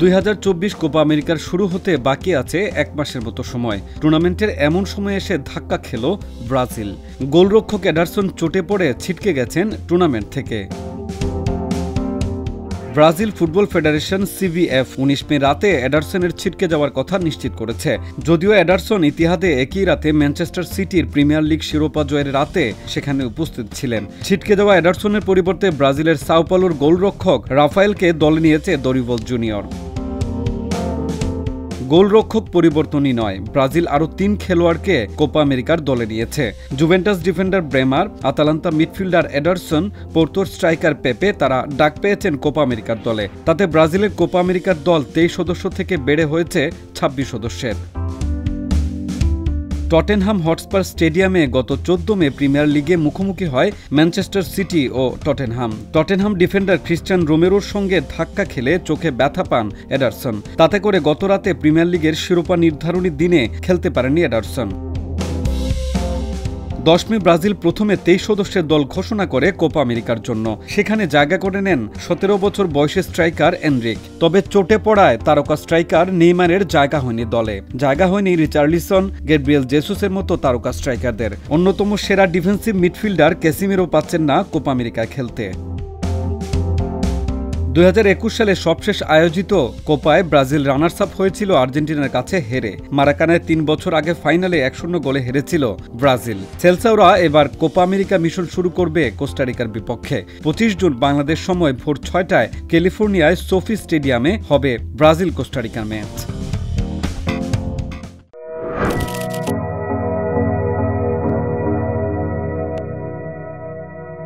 2024 Copa আমেরিকার শুরু হতে বাকি আছে এক মাসের মতো সময়। টুর্নামেন্টের এমন সময় এসে ধাক্কা খেল ব্রাজিল। গোলরক্ষক এডারসন চোটে পড়ে ছিটকে গেছেন টুর্নামেন্ট থেকে। ব্রাজিল ফুটবল ফেডারেশন সিবিএফ 19 মে রাতে এডারসনের ছিটকে যাওয়ার কথা নিশ্চিত করেছে। যদিও এডারসন ইতিহাদে একই রাতে ম্যানচেস্টার সিটির প্রিমিয়ার লিগ শিরোপা জয়ের রাতে সেখানে উপস্থিত ছিলেন। ছিটকে যাওয়া এডারসনের পরিবর্তে ব্রাজিলের সাও পাওলোর গোলরক্ষক রাফায়েলকে দলে নিয়েছে দরিবল জুনিয়র। গোলরক্ষক পরিবর্তনই নয়, ব্রাজিল আরও 3 খেলোয়াড়কে কোপা আমেরিকার দলে নিয়েছে। Juventus defender Bremer, Atalanta midfielder Ederson, পোর্তোর স্ট্রাইকার পেপে তারা ডাক পেয়েছেন কোপা আমেরিকার দলে। তাতে ব্রাজিলের কোপা আমেরিকার দল 23 সদস্য থেকে বেড়ে হয়েছে 26 সদস্যের। টটেনহাম হটস্পার স্টেডিয়ামে গত 14 মে প্রিমিয়ার লিগে মুখোমুখি হয় ম্যানচেস্টার সিটি ও টটেনহাম ডিফেন্ডার ক্রিস্টিয়ান রোমেরোর সঙ্গে ধাক্কা খেলে চোখে ব্যথা পান এডারসন। তাতে করে গতরাতে প্রিমিয়ার লিগের শিরোপা নির্ধারণী দিনে খেলতে পারেননি এডারসন। 10 মে ব্রাজিল প্রথমে 23 সদস্যের দল ঘোষণা করে কোপা আমেরিকার জন্য। সেখানে জায়গা করে নেন 17 বছর বয়সী স্ট্রাইকার এনরিক। তবে চোটে পড়ায় তারকা স্ট্রাইকার নেইমারের জায়গা হয়নি দলে। জায়গা হয়নি রিচার্লিসন, গ্যাব্রিয়েল জেসুসের মতো তারকা স্ট্রাইকারদের। অন্যতম সেরা ডিফেন্সিভ মিডফিল্ডার ক্যাসিমিরো পাচ্ছেন না কোপা আমেরিকায় খেলতে। 2021 সালে সবশেষ আয়োজিত কোপায় ব্রাজিল রানার্স আপ হয়েছিল আর্জেন্টিনার কাছে হেরে। মারাকানায় 3 বছর আগে ফাইনালে 1-0 গোলে হেরেছিল ব্রাজিল। সেলসাওরা এবার কোপা আমেরিকা মিশন শুরু করবে কোস্টারিকার বিপক্ষে। 25 জুন বাংলাদেশ সময় ভোর 6টায় ক্যালিফোর্নিয়ায় সোফি স্টেডিয়ামে হবে ব্রাজিল কোস্টারিকার ম্যাচ।